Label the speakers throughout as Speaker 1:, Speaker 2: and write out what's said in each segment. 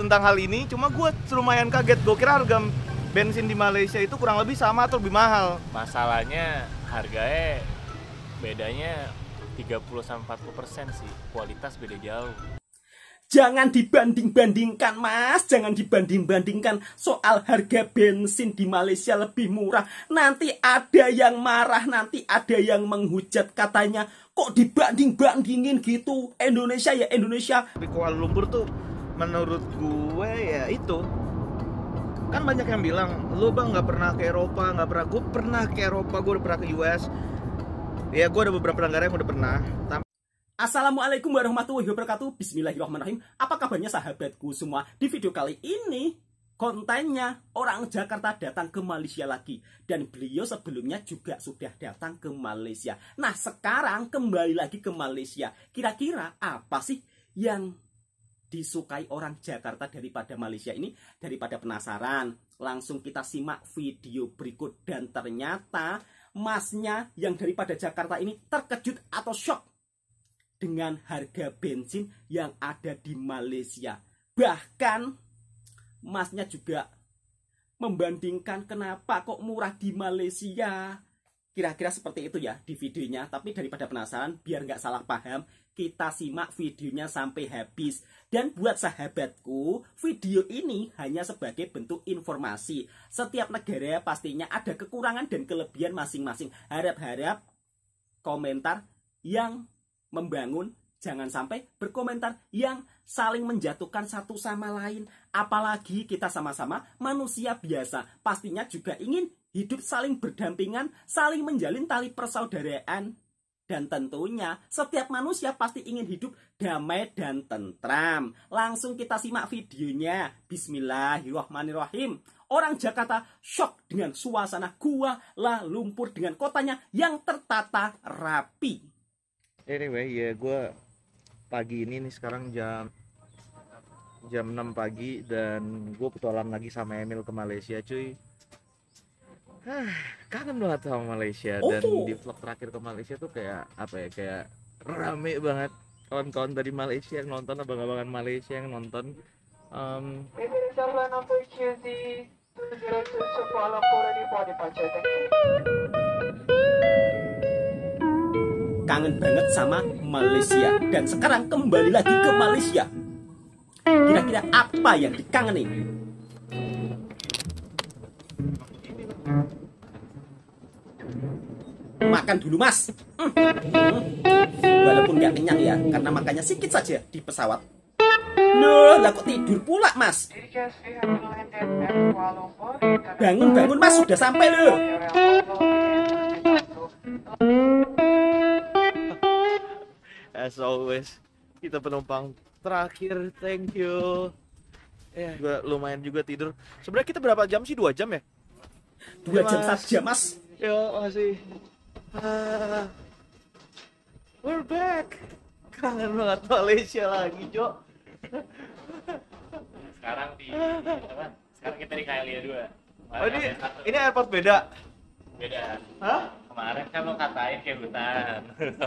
Speaker 1: tentang hal ini, cuma gue lumayan kaget. Gue kira harga bensin di Malaysia itu kurang lebih sama atau lebih mahal.
Speaker 2: Masalahnya harganya bedanya 30-40% sih. Kualitas beda jauh.
Speaker 3: Jangan dibanding-bandingkan mas, jangan dibanding-bandingkan soal harga bensin di Malaysia lebih murah. Nanti ada yang marah, nanti ada yang menghujat katanya, kok dibanding-bandingin gitu, Indonesia ya Indonesia.
Speaker 1: Di Kuala Lumpur tuh menurut gue ya itu, kan banyak yang bilang, lu bang nggak pernah ke Eropa, nggak pernah. Gue pernah ke Eropa, gue udah pernah ke US. Ya gue ada beberapa negara yang udah pernah.
Speaker 3: Assalamualaikum warahmatullahi wabarakatuh. Bismillahirrahmanirrahim. Apa kabarnya sahabatku semua? Di video kali ini kontennya orang Jakarta datang ke Malaysia lagi. Dan beliau sebelumnya juga sudah datang ke Malaysia. Nah sekarang kembali lagi ke Malaysia. Kira-kira apa sih yang disukai orang Jakarta daripada Malaysia ini? Daripada penasaran, langsung kita simak video berikut. Dan ternyata masnya yang daripada Jakarta ini terkejut atau shock dengan harga bensin yang ada di Malaysia. Bahkan masnya juga membandingkan kenapa kok murah di Malaysia. Kira-kira seperti itu ya di videonya. Tapi daripada penasaran, biar nggak salah paham, kita simak videonya sampai habis. Dan buat sahabatku, video ini hanya sebagai bentuk informasi. Setiap negara pastinya ada kekurangan dan kelebihan masing-masing. Harap-harap komentar yang membangun, jangan sampai berkomentar yang saling menjatuhkan satu sama lain. Apalagi kita sama-sama manusia biasa, pastinya juga ingin hidup saling berdampingan, saling menjalin tali persaudaraan. Dan tentunya setiap manusia pasti ingin hidup damai dan tentram. Langsung kita simak videonya. Bismillahirrahmanirrahim. Orang Jakarta shock dengan suasana Kuala Lumpur dengan kotanya yang tertata rapi.
Speaker 1: Anyway, ya gue pagi ini nih sekarang jam 6 pagi dan gue petualang lagi sama Emil ke Malaysia, cuy. Kangen banget sama Malaysia. Dan di vlog terakhir ke Malaysia tuh kayak apa ya, kayak rame banget kawan-kawan dari Malaysia yang nonton, abang-abangan Malaysia yang nonton.
Speaker 3: Kangen banget sama Malaysia. Dan sekarang kembali lagi ke Malaysia. Kira-kira apa yang dikangenin? Makan dulu mas. Walaupun gak kenyang ya, karena makannya sedikit saja di pesawat. Loh, lah kok tidur pula mas? Bangun mas, sudah sampai loh.
Speaker 1: As always, kita penumpang terakhir, thank you. Ya, gue lumayan juga tidur. Sebenarnya kita berapa jam sih? 2 jam ya?
Speaker 3: 2 jam saja mas.
Speaker 1: Yo, masih. We're back. Kangen banget Malaysia lagi, Jo.
Speaker 2: Sekarang apa? Sekarang kita di KLIA 2.
Speaker 1: Oh, ini airport beda?
Speaker 2: Beda.
Speaker 1: Hah?
Speaker 2: Kemarin kan lo katain kayak hutan.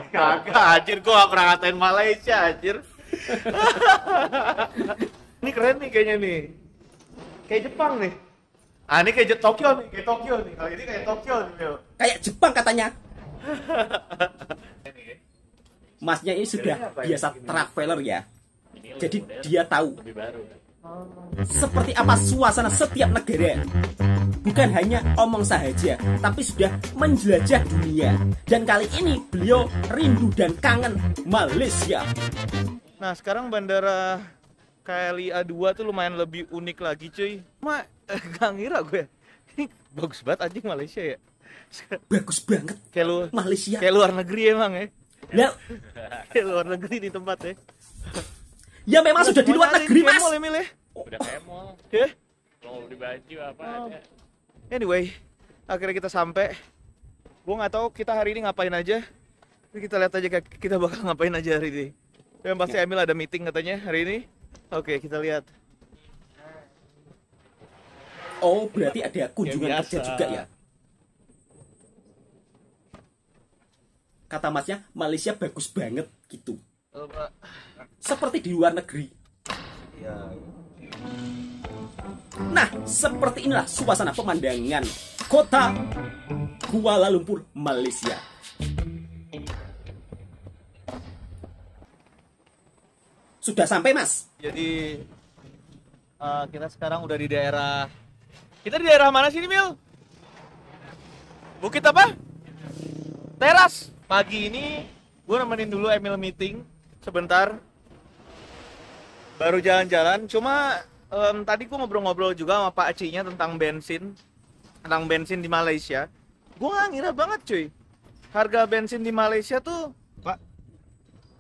Speaker 1: Kagak, anjir, gua gak pernah ngatain Malaysia, anjir. Ini keren nih kayaknya nih. Kayak Jepang nih. Ah, ini kayak Tokyo nih, kayak Tokyo nih. Kalau ini kayak Tokyo nih, Mil.
Speaker 3: Kayak Jepang katanya. Masnya ini sudah biasa traveler ya. Jadi dia tahu
Speaker 2: Lebih baru.
Speaker 3: seperti apa suasana setiap negara. Bukan hanya omong saja, tapi sudah menjelajah dunia. Dan kali ini beliau rindu dan kangen Malaysia.
Speaker 1: Nah, sekarang bandara KLIA 2 tuh lumayan lebih unik lagi, cuy. Gak ngira gue. Ini bagus banget anjing Malaysia ya.
Speaker 3: Bagus banget Malaysia.
Speaker 1: Kayak luar negeri emang ya.
Speaker 3: Nah,
Speaker 1: Kayak luar negeri di tempat ya.
Speaker 3: ya memang sudah di luar negeri mas.
Speaker 2: Udah kayak mall.
Speaker 1: Ya.
Speaker 2: Mau beli baju apa aja.
Speaker 1: Anyway, akhirnya kita sampai. Gue nggak tahu kita hari ini ngapain aja. Tapi kita lihat aja kita bakal ngapain aja hari ini. Yang pasti Emil ada meeting katanya hari ini. Oke, kita lihat.
Speaker 3: Oh, berarti ada kunjungan
Speaker 1: Ya,
Speaker 3: kerja juga ya. Kata masnya Malaysia bagus banget gitu.
Speaker 1: Pak.
Speaker 3: Seperti di luar negeri.
Speaker 1: Ya,
Speaker 3: Nah, seperti inilah suasana pemandangan kota Kuala Lumpur, Malaysia. Sudah sampai, Mas?
Speaker 1: Jadi kita sekarang udah di daerah. Kita di daerah mana sih ini, Mil? Bukit apa? Teras. Pagi ini gue nemenin dulu Emil meeting sebentar. Baru jalan-jalan. Cuma tadi gue ngobrol-ngobrol juga sama Pak Acinya tentang bensin di Malaysia. Gue nggak ngira banget, cuy. Harga bensin di Malaysia tuh, Pak.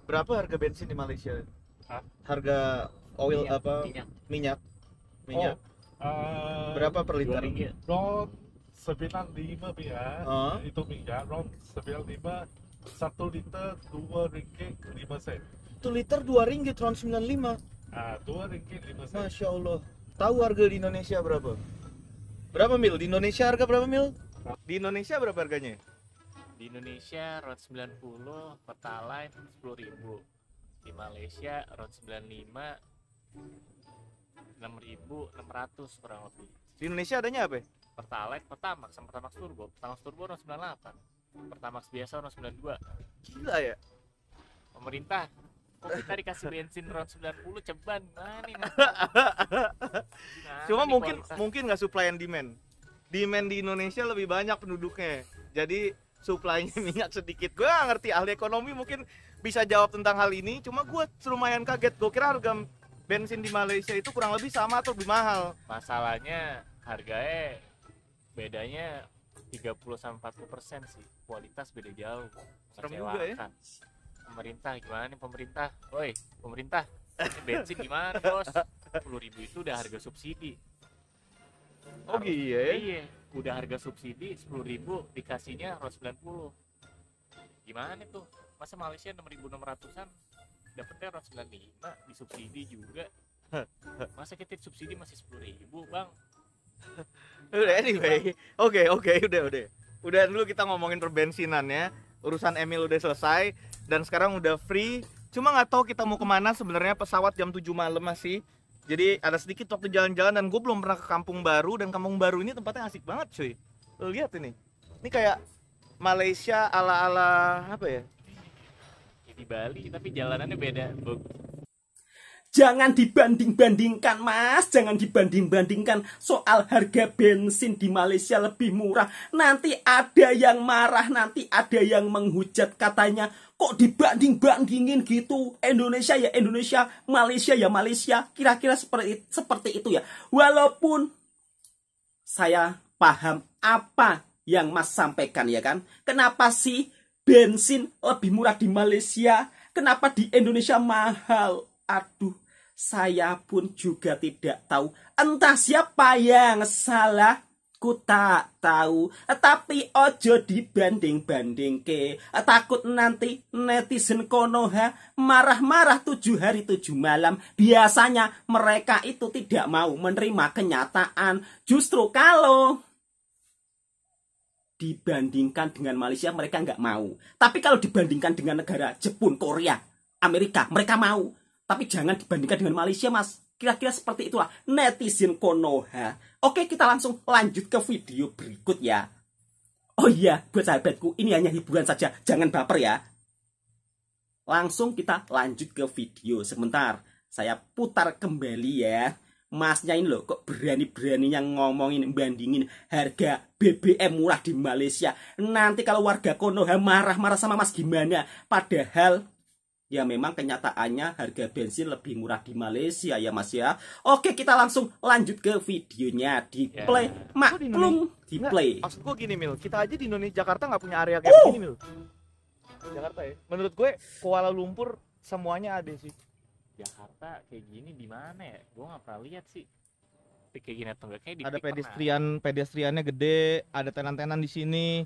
Speaker 1: Berapa harga bensin di Malaysia?
Speaker 2: Hah?
Speaker 1: Harga oil
Speaker 2: Minyak,
Speaker 1: apa?
Speaker 2: minyak.
Speaker 1: Minyak. Berapa per liter?
Speaker 2: RM2.
Speaker 4: RON 95 ya,
Speaker 1: Oh.
Speaker 4: itu minyak RON 95 1 liter RM2.05.
Speaker 1: 1 liter 2 ringgit, ron 95.
Speaker 4: RM2.05.
Speaker 1: Masya Allah. Tahu harga di Indonesia berapa? Berapa, Mil? Di Indonesia harga berapa, Mil? Di Indonesia berapa harganya?
Speaker 2: Di Indonesia RON 90, Pertalite 10.000. Di Malaysia RON 95 6.600 kurang lebih.
Speaker 1: Di Indonesia adanya apa?
Speaker 2: Pertalite, Pertamax sama Pertamax Turbo. Pertamax Turbo RON 98. Pertamax biasa RON 92.
Speaker 1: Gila ya?
Speaker 2: Pemerintah, kok kita dikasih bensin RON 90 ceban mana nih?
Speaker 1: Cuma mungkin nggak supply and demand. Demand di Indonesia lebih banyak penduduknya. Jadi supply-nya minyak sedikit. Gue nggak ngerti, ahli ekonomi mungkin bisa jawab tentang hal ini. Cuma gue lumayan kaget. Gue kira harga bensin di Malaysia itu kurang lebih sama atau lebih mahal.
Speaker 2: Masalahnya harganya bedanya 30-40% sih. Kualitas beda jauh.
Speaker 1: Serem juga ya.
Speaker 2: Mengecewakan. Pemerintah gimana nih pemerintah? Woi, pemerintah. Ini bensin gimana, Bos? 10.000 itu udah harga subsidi.
Speaker 1: Oh iya ya?
Speaker 2: Iya, udah harga subsidi 10.000 dikasihnya RON 90. Gimana tuh? Masa Malaysia 6.600-an dapetnya RON 95 disubsidi juga. Masa kita subsidi masih 10.000, Bang?
Speaker 1: Udah anyway. Oke, udah. Udah dulu kita ngomongin perbensinan ya. Urusan Emil udah selesai dan sekarang udah free. Cuma nggak tahu kita mau kemana sebenarnya, pesawat jam 7 malam masih. Jadi ada sedikit waktu jalan-jalan dan gue belum pernah ke Kampung Baru, dan Kampung Baru ini tempatnya asik banget, cuy. Lo lihat ini. Ini kayak Malaysia ala-ala apa ya?
Speaker 2: Ya, di Bali tapi jalanannya beda.
Speaker 3: Jangan dibanding-bandingkan, Mas. Jangan dibanding-bandingkan soal harga bensin di Malaysia lebih murah. Nanti ada yang marah, nanti ada yang menghujat katanya, kok dibanding-bandingin gitu? Indonesia ya Indonesia, Malaysia ya Malaysia. Kira-kira seperti itu ya. Walaupun saya paham apa yang Mas sampaikan ya kan. Kenapa sih bensin lebih murah di Malaysia? Kenapa di Indonesia mahal? Aduh, saya pun juga tidak tahu. Entah siapa yang salah, ku tak tahu. Tapi ojo dibanding-banding ke. Takut nanti netizen konoha marah-marah 7 hari 7 malam. Biasanya mereka itu tidak mau menerima kenyataan. Justru kalau dibandingkan dengan Malaysia mereka nggak mau. Tapi kalau dibandingkan dengan negara Jepun, Korea, Amerika, mereka mau. Tapi jangan dibandingkan dengan Malaysia, Mas. Kira-kira seperti itulah netizen Konoha. Oke, kita langsung lanjut ke video berikut ya. Oh iya, buat sahabatku, ini hanya hiburan saja. Jangan baper ya. Langsung kita lanjut ke video. Sebentar, saya putar kembali ya. Masnya ini loh, kok berani-beraninya ngomongin, bandingin harga BBM murah di Malaysia. Nanti kalau warga Konoha marah-marah sama Mas gimana? Padahal ya memang kenyataannya harga bensin lebih murah di Malaysia ya Mas ya. Oke, kita langsung lanjut ke videonya. Di play, maklum di play.
Speaker 1: Maksud gue gini, Mil, kita aja di Indonesia, Jakarta nggak punya area kayak begini, Mil. Jakarta ya. Menurut gue Kuala Lumpur semuanya ada sih.
Speaker 2: Jakarta kayak gini di mana ya? Gue nggak pernah lihat sih. Tapi kayak gini atau enggak kayak di
Speaker 1: Ada
Speaker 2: Pik
Speaker 1: pedestriannya gede, ada tenan-tenan di sini.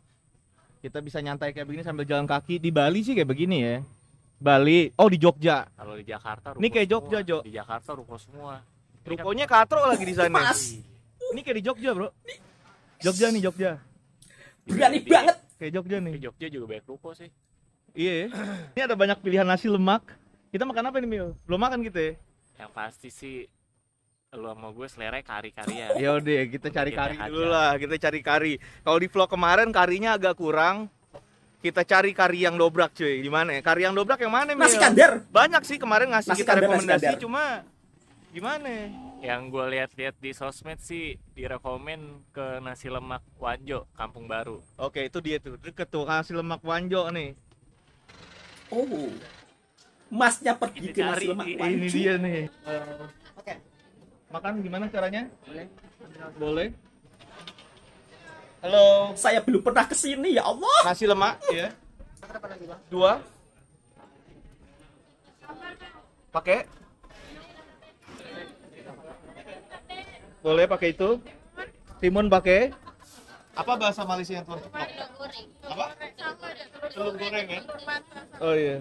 Speaker 1: Kita bisa nyantai kayak begini sambil jalan kaki. Di Bali sih kayak begini ya. Bali, oh di Jogja.
Speaker 2: pernah. Kalau di Jakarta ruko
Speaker 1: Ini kayak
Speaker 2: semua.
Speaker 1: Jogja, Jo.
Speaker 2: Di Jakarta ruko semua. Ini kan
Speaker 1: Rukonya katro lagi di sana.
Speaker 3: Mas,
Speaker 1: Ini kayak di Jogja, Bro. Jogja nih, Jogja.
Speaker 3: berani banget.
Speaker 1: Kayak Jogja
Speaker 2: di
Speaker 1: nih.
Speaker 2: Jogja juga banyak ruko sih.
Speaker 1: Iya ya. Ini ada banyak pilihan nasi lemak. Kita makan apa nih, Mil? Belum makan gitu ya?
Speaker 2: Yang pasti sih lu sama gue selera kari-karian.
Speaker 1: Ya udah, kita cari
Speaker 2: Kita
Speaker 1: kari
Speaker 2: aja.
Speaker 1: dulu lah, kita cari kari. Kalau di vlog kemarin karinya agak kurang. Kita cari kari yang dobrak cuy. Gimana ya? Kari yang dobrak yang mana, Mil?
Speaker 3: Nasi kandar.
Speaker 1: Banyak sih kemarin ngasih
Speaker 3: Nasi
Speaker 1: kita
Speaker 3: kandar, nasi
Speaker 1: rekomendasi,
Speaker 3: kandar.
Speaker 1: cuma gimana?
Speaker 2: Yang gue lihat-lihat di sosmed sih direkomen ke nasi lemak Wanjo, Kampung Baru.
Speaker 1: Oke, itu dia tuh. Deket tuh nasi lemak Wanjo nih.
Speaker 3: Oh. Masnya pergi
Speaker 2: Kita
Speaker 3: ke nasi
Speaker 2: cari,
Speaker 3: lemak
Speaker 2: ini
Speaker 1: Ini
Speaker 3: Wanjo.
Speaker 1: dia nih. Oke. Makan gimana caranya? Boleh. Halo.
Speaker 3: Saya belum pernah kesini ya Allah.
Speaker 1: Nasi lemak ya. 2. Pakai. Boleh pakai itu. Timun pakai. Apa bahasa Malaysia tuh? Apa? Telur goreng ya? Oh iya.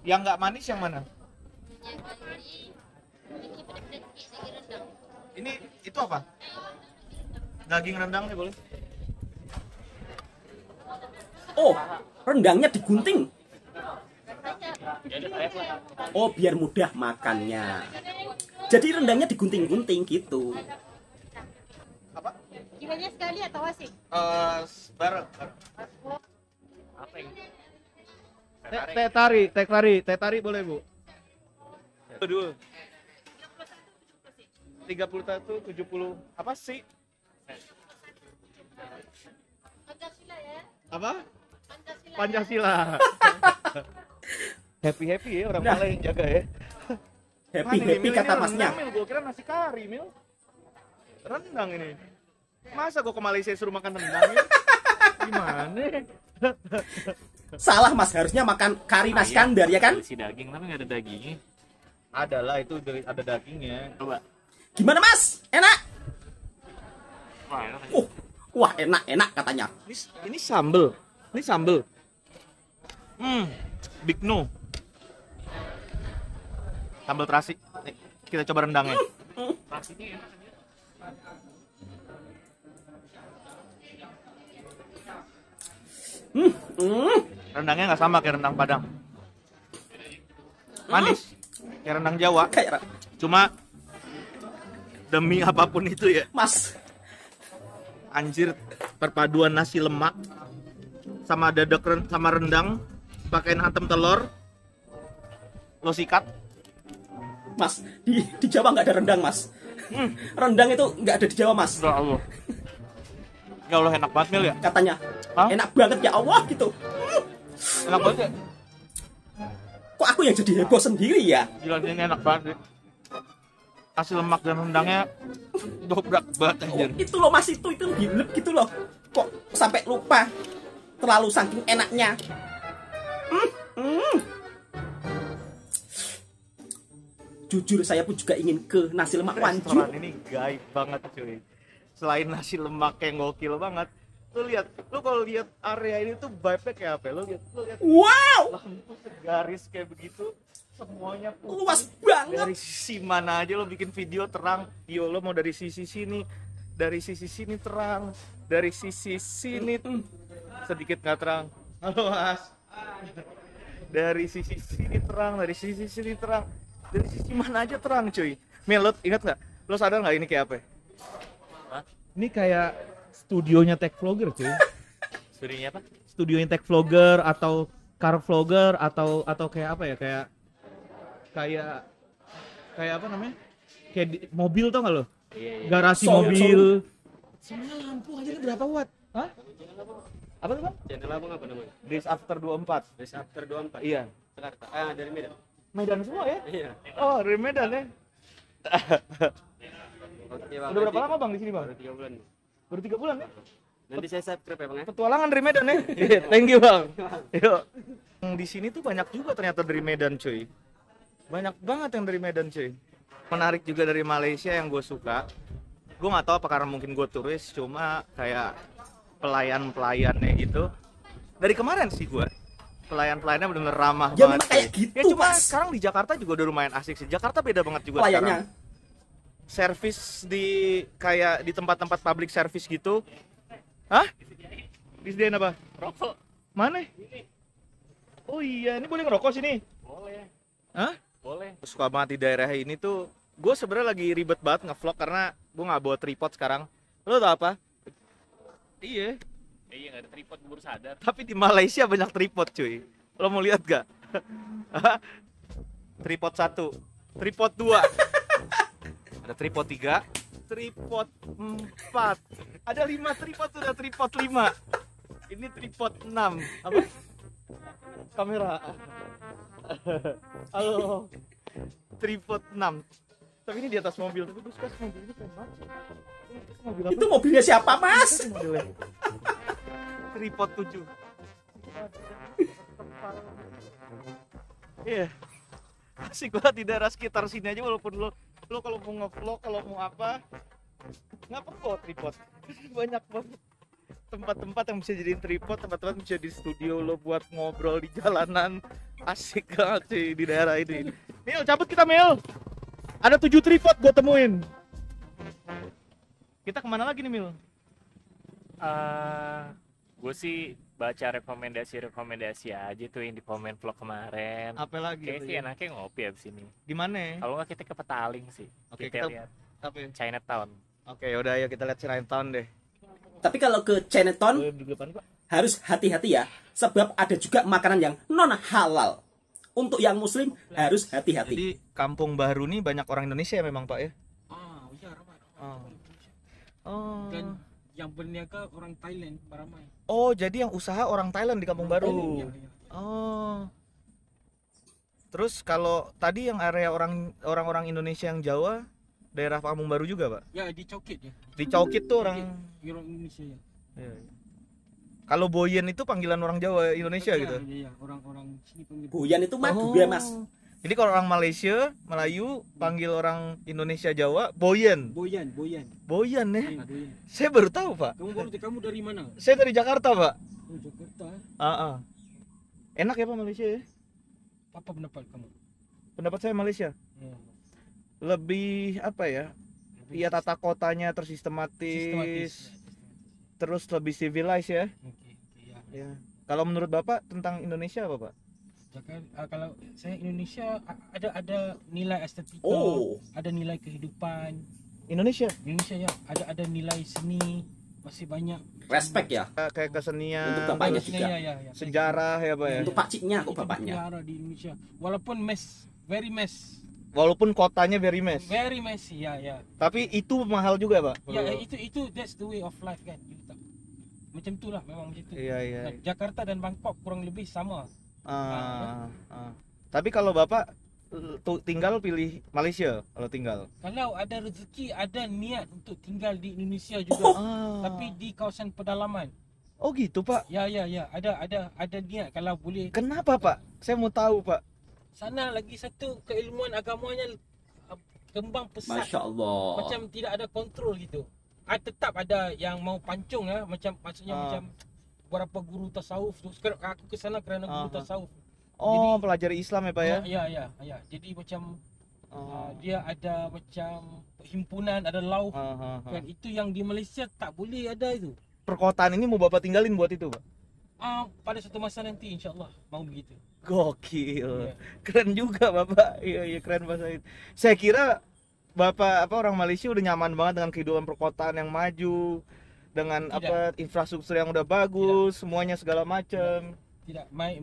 Speaker 1: Yang nggak manis yang mana? Ini itu apa? Daging rendangnya boleh?
Speaker 3: Oh, rendangnya digunting.
Speaker 2: Ya udah kayak lah.
Speaker 3: Oh, biar mudah makannya. Jadi rendangnya digunting-gunting gitu.
Speaker 1: Apa?
Speaker 5: Gimana sekali atau asik?
Speaker 1: Bareng.
Speaker 2: Apa yang?
Speaker 1: Teh tari boleh bu? Dua. 31, 70. Apa sih?
Speaker 5: Pancasila ya.
Speaker 1: Apa?
Speaker 5: Pancasila.
Speaker 1: Pancasila. Happy ya orang
Speaker 3: Nah.
Speaker 1: Malay yang jaga ya.
Speaker 3: Happy kata masnya.
Speaker 1: Gue kira nasi kari, Mil. Rendang ini. Masa gue ke Malaysia suruh makan rendang, Mil? Gimana?
Speaker 3: Salah mas, harusnya makan kari nasi
Speaker 2: Ayam,
Speaker 3: kandar ya kan?
Speaker 2: isi daging tapi nggak ada dagingnya.
Speaker 1: Ada lah, itu ada dagingnya.
Speaker 2: Coba.
Speaker 3: Gimana mas? Enak?
Speaker 2: Wah, enak.
Speaker 3: Wah enak katanya.
Speaker 1: Ini sambel. Ini sambel. Big no. Sambal terasi. Nih, kita coba rendangnya.
Speaker 2: Nasinya enak.
Speaker 1: Rendangnya nggak sama kayak rendang Padang. Manis. Kayak rendang Jawa.
Speaker 3: Kayak
Speaker 1: Cuma demi apapun itu ya,
Speaker 3: mas.
Speaker 1: anjir, perpaduan nasi lemak sama sama rendang, pakein hantam telur, lo sikat.
Speaker 3: Mas, di Jawa nggak ada rendang mas. Rendang itu nggak ada di Jawa mas.
Speaker 1: Ya Allah. Ya Allah, enak banget Mil ya.
Speaker 3: Katanya
Speaker 1: Hah?
Speaker 3: enak banget ya Allah gitu.
Speaker 1: Enak banget ya.
Speaker 3: Kok aku yang jadi heboh sendiri ya?
Speaker 1: Gila, ini enak banget. Nasi lemak dan rendangnya dobrak banget
Speaker 3: Oh,
Speaker 1: anjir.
Speaker 3: itu loh mas, itu gilep gitu loh. Kok sampai lupa, terlalu saking enaknya. Jujur saya pun juga ingin ke nasi lemak Wanjo.
Speaker 1: Restoran ini gaib banget cuy. Selain nasi lemak yang gokil banget, lu kalau lihat area ini tuh vibe-nya kayak apa ya? Lu lihat
Speaker 3: Wow,
Speaker 1: lampu segaris kayak begitu, semuanya putih.
Speaker 3: luas banget.
Speaker 1: Dari sisi mana aja lo bikin video terang, yo lo mau dari sisi sini terang, dari sisi sini sedikit nggak terang. Halo Mas. Dari sisi sini terang, dari sisi sini terang, dari sisi mana aja terang cuy. Mil, lo ingat nggak? Lo sadar nggak ini kayak apa?
Speaker 2: Hah?
Speaker 1: Ini kayak studionya tech vlogger cuy.
Speaker 2: Studionya apa?
Speaker 1: Studionya tech vlogger atau car vlogger atau kayak apa ya, kayak apa namanya, kayak mobil tau nggak lo,
Speaker 2: Iya.
Speaker 1: garasi
Speaker 3: Showroom.
Speaker 1: mobil. Semua lampu aja ini berapa watt? Hah? Apa tuh bang?
Speaker 6: Channel abang apa namanya?
Speaker 1: Days After 24.
Speaker 6: Days After 24
Speaker 1: Iya.
Speaker 6: Jakarta. Ah, dari Medan.
Speaker 1: Medan semua ya?
Speaker 6: Iya.
Speaker 1: Oh, dari Medan ya.
Speaker 6: Oke, Bang.
Speaker 1: Udah berapa lama bang di sini bang?
Speaker 6: Baru 3 bulan.
Speaker 1: Baru 3 bulan ya?
Speaker 6: Nanti saya subscribe ya, Bang ya.
Speaker 1: Petualangan dari Medan ya. Thank you bang. Yuk. Di sini tuh banyak juga ternyata dari Medan cuy. Banyak banget yang dari Medan cuy. Menarik juga dari Malaysia yang gue suka. Gue nggak tahu apa karena mungkin gue turis, cuma kayak pelayannya gitu. Dari kemarin sih gue, pelayannya bener-bener ramah
Speaker 3: Ya,
Speaker 1: banget.
Speaker 3: memang kayak
Speaker 1: cuy.
Speaker 3: gitu,
Speaker 1: Ya cuma
Speaker 3: Mas.
Speaker 1: sekarang di Jakarta juga udah lumayan asik sih. Jakarta beda banget juga
Speaker 3: Pelayannya.
Speaker 1: sekarang. Servis di kayak di tempat-tempat public service gitu. Hah? Disediain apa?
Speaker 2: Rokok.
Speaker 1: Mana? Oh iya, ini boleh ngerokok sini?
Speaker 2: Boleh.
Speaker 1: Hah?
Speaker 2: Boleh.
Speaker 1: Suka banget di daerah ini tuh gue sebenarnya lagi ribet banget ngevlog karena gue nggak bawa tripod sekarang. Lo tau apa? Iya.
Speaker 2: Iya nggak ada tripod, gue baru sadar.
Speaker 1: Tapi di Malaysia banyak tripod cuy. Lo mau lihat gak? Tripod 1, tripod 2, ada tripod 3, tripod 4, ada 5 tripod, sudah tripod 5. Ini tripod 6. Apa? Kamera. Halo. Tripod 6. Tapi ini di atas mobil, tapi gue suka mobil ini keren banget. Ini mobil apa?
Speaker 3: Itu mobilnya siapa, Mas?
Speaker 1: Mobilnya. Tripod 7. Iya. Asik banget di daerah sekitar sini aja, walaupun lo kalau mau ngevlog, kalau mau apa, nggak perlu tripod. Banyak banget tempat-tempat yang bisa jadiin tripod, tempat-tempat bisa di studio lo buat ngobrol di jalanan. Asik banget sih di daerah ini. Mil, cabut kita Mil. Ada 7 tripod gue temuin. Kita kemana lagi nih Mil?
Speaker 2: Gue sih baca rekomendasi aja tuh yang di komen vlog kemarin.
Speaker 1: Apa lagi?
Speaker 2: Kayaknya sih enaknya ngopi abis ini.
Speaker 1: Di mana?
Speaker 2: Kalau nggak kita ke Petaling sih.
Speaker 1: Oke,
Speaker 2: kita
Speaker 1: kita-
Speaker 2: lihat
Speaker 1: Apa ya?
Speaker 2: Chinatown.
Speaker 1: Oke, yaudah ya kita lihat Chinatown deh.
Speaker 3: Tapi kalau ke Chinatown
Speaker 1: Di depan Pak.
Speaker 3: harus hati-hati ya, sebab ada juga makanan yang non halal. Untuk yang muslim harus hati-hati.
Speaker 1: Jadi Kampung Baru nih banyak orang Indonesia ya memang Pak ya?
Speaker 7: Ya ramai.
Speaker 1: Oh. Oh.
Speaker 7: Dan yang berniaga orang Thailand ramai.
Speaker 1: Oh, jadi yang usaha orang Thailand di Kampung Baru.
Speaker 7: Ya, ya.
Speaker 1: Oh. Terus kalau tadi yang area orang-orang Indonesia yang Jawa, daerah Kampung Baru juga, Pak?
Speaker 7: Ya di Cokit ya.
Speaker 1: Di Cokit tuh orang
Speaker 7: Orang Indonesia ya.
Speaker 1: Iya, iya. Kalau Boyen itu panggilan orang Jawa Indonesia gitu.
Speaker 7: Ya, orang-orang sini panggil.
Speaker 3: Buyan itu Madura, Mas.
Speaker 1: Jadi kalau orang Malaysia, Melayu panggil orang Indonesia Jawa Boyen.
Speaker 7: Boyan.
Speaker 1: Boyen ya.
Speaker 7: Boyan.
Speaker 1: Saya baru tahu, Pak.
Speaker 7: Kamu dari mana?
Speaker 1: Saya dari Jakarta, Pak.
Speaker 7: Oh, Jakarta.
Speaker 1: Enak ya Pak Malaysia ya?
Speaker 7: Apa pendapat kamu?
Speaker 1: Pendapat saya Malaysia lebih apa ya? Iya, tata kotanya tersistematis,
Speaker 7: Sistematis.
Speaker 1: terus lebih civilized ya.
Speaker 7: Oke, ya.
Speaker 1: Ya. Kalau menurut Bapak tentang Indonesia apa, Pak?
Speaker 7: Jakarta, kalau saya Indonesia ada nilai estetika,
Speaker 3: Oh.
Speaker 7: ada nilai kehidupan.
Speaker 1: Indonesia
Speaker 7: Indonesia ya, ada nilai seni, masih banyak.
Speaker 3: Respect ya.
Speaker 1: kayak kesenian,
Speaker 3: Untuk bapaknya
Speaker 1: terus
Speaker 3: juga.
Speaker 7: Ya.
Speaker 1: sejarah ya, Pak ya.
Speaker 3: Untuk pakciknya aku
Speaker 7: Itu
Speaker 3: bapaknya.
Speaker 7: dipelihara di Indonesia. Walaupun very mess,
Speaker 1: Walaupun kotanya very mess.
Speaker 7: very messy ya.
Speaker 1: Tapi itu mahal juga, Pak.
Speaker 7: Ya itu that's the way of life kan. Gitu tak. Macam tu lah, memang macam tu.
Speaker 1: Iya.
Speaker 7: Nah, Jakarta dan Bangkok kurang lebih sama.
Speaker 1: Tapi kalau Bapak tinggal pilih Malaysia kalau tinggal.
Speaker 7: Kalau ada rezeki, ada niat untuk tinggal di Indonesia juga. Tapi di kawasan pedalaman.
Speaker 1: Oh gitu, Pak.
Speaker 7: Ya, ada niat kalau boleh.
Speaker 1: Kenapa, Pak? Saya mau tahu, Pak.
Speaker 7: Sana lagi satu keilmuan agamanya kembang pesat.
Speaker 3: Masya Allah.
Speaker 7: Macam tidak ada kontrol gitu. Tetap ada yang mau pancung ya, maksudnya macam beberapa guru tasawuf tu. Sekarang aku ke sana kerana guru tasawuf.
Speaker 1: Oh,
Speaker 7: Jadi-
Speaker 1: pelajari Islam ya, Pak ya?
Speaker 7: Ya. Jadi macam dia ada macam himpunan, ada lauf kan, itu yang di Malaysia tak boleh ada itu.
Speaker 1: Perkotaan ini mau Bapak tinggalin buat itu, Pak?
Speaker 7: Pada suatu masa nanti insya-Allah mau begitu.
Speaker 1: Gokil.
Speaker 7: Iya.
Speaker 1: Keren juga, Bapak. Iya, keren Pak Said. Saya kira Bapak orang Malaysia udah nyaman banget dengan kehidupan perkotaan yang maju, dengan
Speaker 7: Tidak.
Speaker 1: infrastruktur yang udah bagus, semuanya segala macam.
Speaker 7: Tidak, my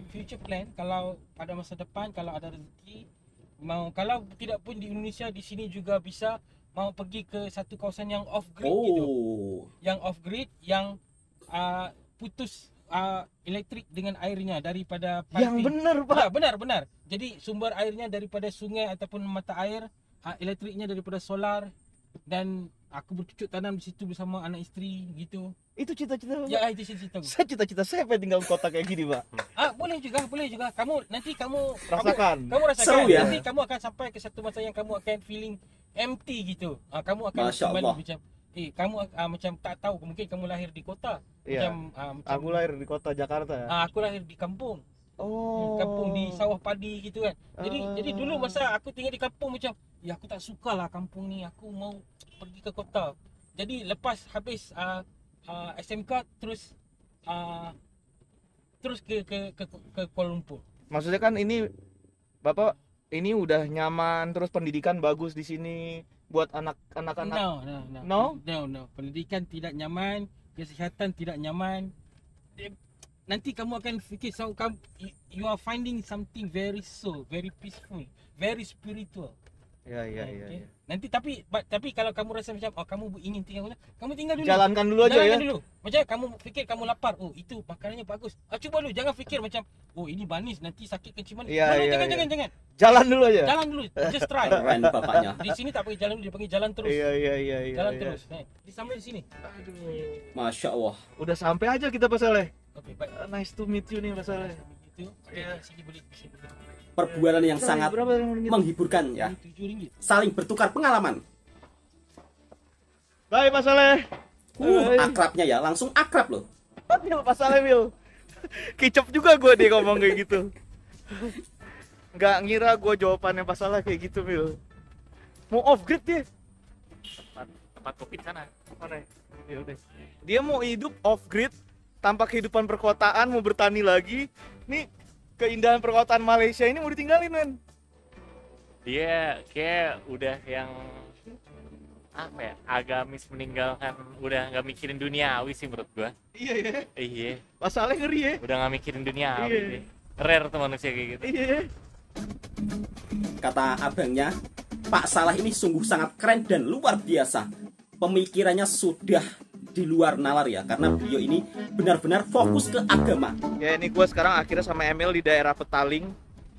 Speaker 7: future plan kalau pada masa depan kalau ada rezeki, kalau tidak pun di Indonesia, di sini juga bisa mau pergi ke satu kawasan yang off grid gitu.
Speaker 3: Oh.
Speaker 7: Yang off grid yang putus elektrik dengan airnya daripada
Speaker 1: Yang
Speaker 7: piping.
Speaker 1: bener, Pak.
Speaker 7: Benar. Jadi sumber airnya daripada sungai ataupun mata air, elektriknya daripada solar, dan aku bercucuk tanam di situ bersama anak isteri gitu.
Speaker 1: Itu cita-cita Bapak.
Speaker 7: Ya itu cita-citaku.
Speaker 1: Saya cita-cita saya pengen tinggal di kota kayak gini, Pak.
Speaker 7: Boleh juga. Nanti kamu
Speaker 1: Rasakan.
Speaker 7: Kamu rasakan.
Speaker 3: Seru ya?
Speaker 7: Nanti kamu akan sampai ke satu masa yang kamu akan feeling empty gitu. Kamu akan
Speaker 3: Masya
Speaker 7: kembali
Speaker 3: Allah.
Speaker 7: macam kamu macam tak tahu, mungkin kamu lahir di kota.
Speaker 1: Iya.
Speaker 7: Macam
Speaker 1: Aku lahir di kota Jakarta ya.
Speaker 7: aku lahir di kampung.
Speaker 1: Oh.
Speaker 7: Kampung di sawah padi gitu kan. Jadi dulu masa aku tinggal di kampung macam aku tak sukalah kampung ni, aku mau pergi ke kota. Jadi lepas habis SMK terus ke Kuala Lumpur.
Speaker 1: Maksudnya kan ini Bapak ini udah nyaman, terus pendidikan bagus di sini buat anak-anak.
Speaker 7: No. Pendidikan tidak nyaman, kesihatan tidak nyaman. Nanti kamu akan fikir you are finding something very soul, very peaceful, very spiritual.
Speaker 1: Ya.
Speaker 7: Okay. Nanti tapi kalau kamu rasa macam kamu ingin tinggal, kamu tinggal dulu.
Speaker 1: Jalankan dulu aja ya.
Speaker 7: Dulu. Macam kamu fikir kamu lapar, itu makanannya bagus. Cuba dulu, jangan fikir macam ini manis nanti sakit kenciuman. Jangan.
Speaker 1: Jalan dulu aja.
Speaker 7: Jalan dulu, just try.
Speaker 3: Keren bapaknya.
Speaker 7: Di sini tak panggil jalan dulu, dia panggil jalan terus.
Speaker 1: Iya.
Speaker 7: Jalan terus. Di sampai di sini.
Speaker 1: Aduh.
Speaker 3: Masya Allah.
Speaker 1: Udah sampai aja kita Pak Saleh.
Speaker 7: Oke, baik.
Speaker 1: Nice to meet you nih Pak Saleh.
Speaker 7: Itu. Sini boleh.
Speaker 3: Perbualan yang sangat menghiburkan ya.
Speaker 7: RM7.
Speaker 3: Saling bertukar pengalaman.
Speaker 1: Bye Pak Saleh.
Speaker 3: Akrabnya ya, langsung akrab loh.
Speaker 1: Mil, Pak Saleh Mil. Kicep juga gue deh ngomong kayak gitu. Nggak ngira gue jawabannya Pak Saleh kayak gitu Mil. Mau off grid dia.
Speaker 2: Tempat kopi di sana.
Speaker 1: Mana? Dia mau hidup off grid tanpa kehidupan perkotaan, mau bertani lagi. Nih keindahan perkotaan Malaysia ini mau ditinggalin men.
Speaker 2: Dia kayak udah yang apa ya, agamis, meninggalkan, udah nggak mikirin duniawi sih menurut gua. Iya.
Speaker 1: Pak Saleh ngeri ya.
Speaker 2: Udah nggak mikirin duniawi.
Speaker 1: Iya.
Speaker 2: Rare tuh manusia kayak gitu.
Speaker 1: Iya.
Speaker 3: Kata abangnya, Pak Salah ini sungguh sangat keren dan luar biasa. Pemikirannya sudah di luar nalar ya, karena beliau ini benar-benar fokus ke agama.
Speaker 1: Ya ini gue sekarang akhirnya sama Emil di daerah Petaling.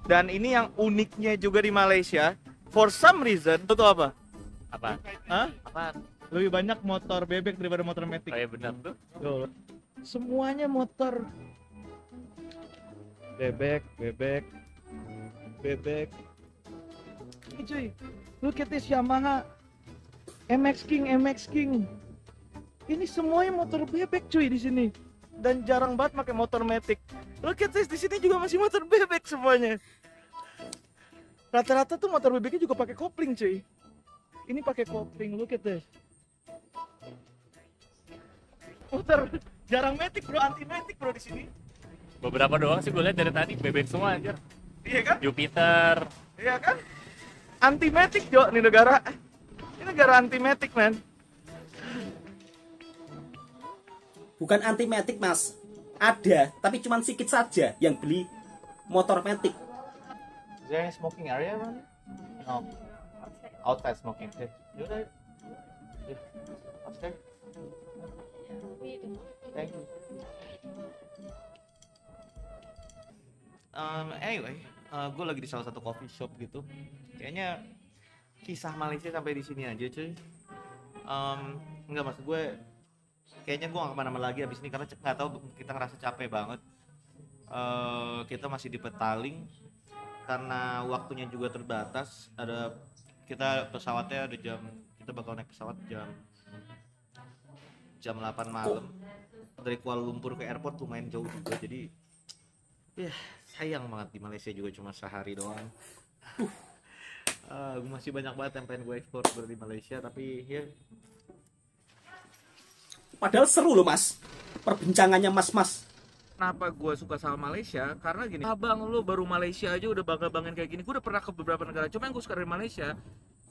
Speaker 1: Dan ini yang uniknya juga di Malaysia, for some reason, itu apa?
Speaker 2: Apa?
Speaker 1: Hah?
Speaker 2: Apaan?
Speaker 1: Lebih banyak motor bebek daripada motor matic.
Speaker 2: Oh iya benar tuh.
Speaker 1: Tuh. Semuanya motor bebek. Ini cuy, look at this Yamaha MX King. Ini semuanya motor bebek cuy di sini. Dan jarang banget pakai motor matic. Look at this, di sini juga masih motor bebek semuanya. Rata-rata tuh motor bebeknya juga pakai kopling cuy. Ini pakai kopling, look at this. Motor jarang matic bro, anti matic bro di sini.
Speaker 2: Beberapa doang sih gue lihat dari tadi bebek semua anjir.
Speaker 1: Iya kan?
Speaker 2: Jupiter.
Speaker 1: Iya kan? Anti matic Jo, ini negara. Ini negara anti matic man.
Speaker 3: Bukan anti matic mas, ada, tapi cuma sedikit saja yang beli motor matic.
Speaker 1: Is there any smoking area around? No. Outside smoking. Okay. Yaudah. Upstairs. Thank you. Anyway, gue lagi di salah satu coffee shop gitu. Kayaknya kisah Malaysia sampai di sini aja cuy. Enggak maksud gue. Kayaknya gue gak kemana-mana lagi abis ini karena nggak tahu kita ngerasa capek banget. Kita masih di Petaling karena waktunya juga terbatas. Kita pesawatnya ada kita bakal naik pesawat jam 8 malam dari Kuala Lumpur ke airport lumayan jauh juga, jadi ya sayang banget di Malaysia juga cuma sehari doang. Masih banyak banget yang pengen gue ekspor di Malaysia, tapi ya
Speaker 3: Padahal seru loh mas, perbincangannya mas-mas.
Speaker 1: kenapa gue suka sama Malaysia? Karena gini, abang lu baru Malaysia aja udah bangga-banggain kayak gini. Gue udah pernah ke beberapa negara, cuma yang gue suka dari Malaysia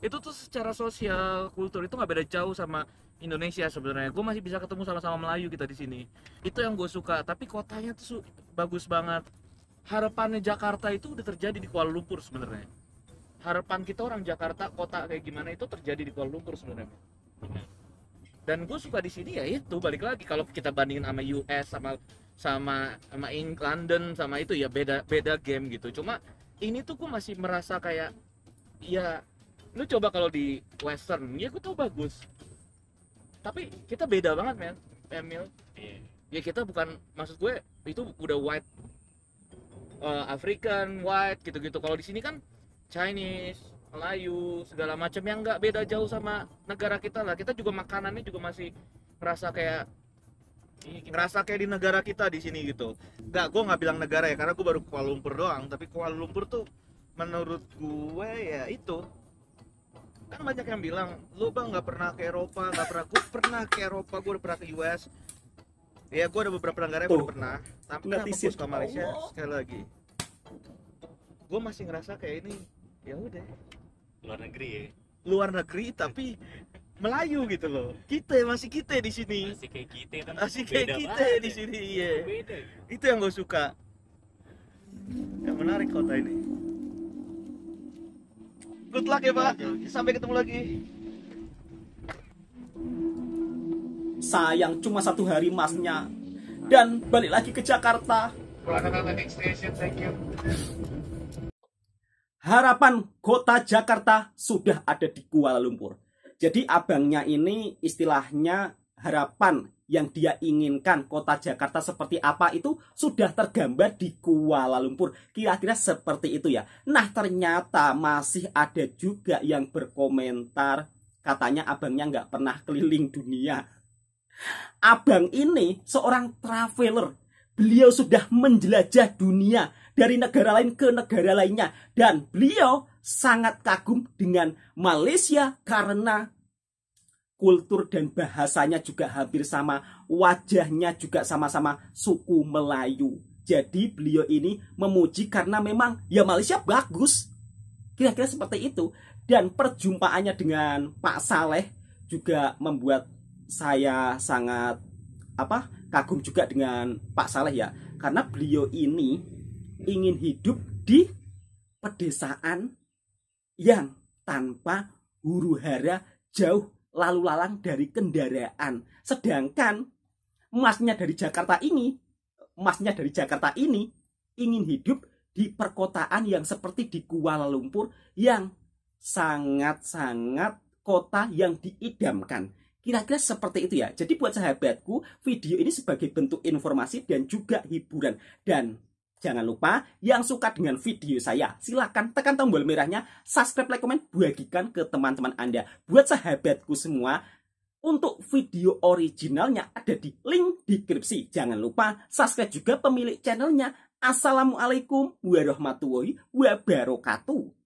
Speaker 1: itu tuh secara sosial, kultur itu nggak beda jauh sama Indonesia sebenarnya. Gue masih bisa ketemu sama-sama Melayu kita di sini. Itu yang gue suka. Tapi kotanya tuh bagus banget. Harapannya Jakarta itu udah terjadi di Kuala Lumpur sebenarnya. Harapan kita orang Jakarta, kota kayak gimana itu terjadi di Kuala Lumpur sebenarnya. Dan gue suka di sini ya itu, balik lagi kalau kita bandingin sama US sama London sama itu ya beda game gitu. Cuma ini tuh gue masih merasa kayak ya lu coba kalau di Western ya gue tau bagus. Tapi kita beda banget men, Emil. Ya kita bukan, maksud gue itu udah white, African white gitu-gitu. Kalau di sini kan Chinese, Melayu, segala macam yang nggak beda jauh sama negara kita lah. Kita juga makanannya juga masih ngerasa kayak di negara kita di sini gitu. Gue nggak bilang negara ya, karena gue baru Kuala Lumpur doang. Tapi Kuala Lumpur tuh menurut gue ya itu. Kan banyak yang bilang, lu bang nggak pernah ke Eropa, nggak pernah. Gue pernah ke Eropa, gue udah pernah ke US. Ya gue ada beberapa negara yang udah pernah. Tapi kenapa gue suka Malaysia? Sekali lagi, gue masih ngerasa kayak ini ya udah
Speaker 2: Luar negeri ya.
Speaker 1: luar negeri tapi Melayu gitu loh. Masih kita di sini.
Speaker 2: Masih kayak kita kan.
Speaker 1: Masih kayak
Speaker 2: beda
Speaker 1: kita
Speaker 2: banget
Speaker 1: di
Speaker 2: ya.
Speaker 1: sini. Iya.
Speaker 2: Beda.
Speaker 1: Itu yang gue suka. Yang menarik kota ini. Good luck ya Pak. Sampai ketemu lagi.
Speaker 3: Sayang cuma 1 hari masnya. Dan balik lagi ke Jakarta.
Speaker 4: Next station, thank you.
Speaker 3: Harapan kota Jakarta sudah ada di Kuala Lumpur. Jadi abangnya ini istilahnya harapan yang dia inginkan kota Jakarta seperti apa itu sudah tergambar di Kuala Lumpur. Kira-kira seperti itu ya. Nah ternyata masih ada juga yang berkomentar katanya abangnya nggak pernah keliling dunia. Abang ini seorang traveler. Beliau sudah menjelajah dunia dari negara lain ke negara lainnya. Dan beliau sangat kagum dengan Malaysia karena kultur dan bahasanya juga hampir sama. Wajahnya juga sama-sama suku Melayu. Jadi beliau ini memuji karena memang ya Malaysia bagus. Kira-kira seperti itu. Dan perjumpaannya dengan Pak Saleh juga membuat saya sangat kagum juga dengan Pak Saleh ya, karena beliau ini ingin hidup di pedesaan yang tanpa huru-hara, jauh lalu lalang dari kendaraan. Sedangkan masnya dari Jakarta ini ingin hidup di perkotaan yang seperti di Kuala Lumpur yang sangat-sangat kota yang diidamkan. Kira-kira seperti itu ya. Jadi buat sahabatku, video ini sebagai bentuk informasi dan juga hiburan. Dan jangan lupa yang suka dengan video saya, silahkan tekan tombol merahnya, subscribe, like, komen, bagikan ke teman-teman Anda. Buat sahabatku semua, untuk video originalnya ada di link deskripsi. Jangan lupa subscribe juga pemilik channelnya. Assalamualaikum warahmatullahi wabarakatuh.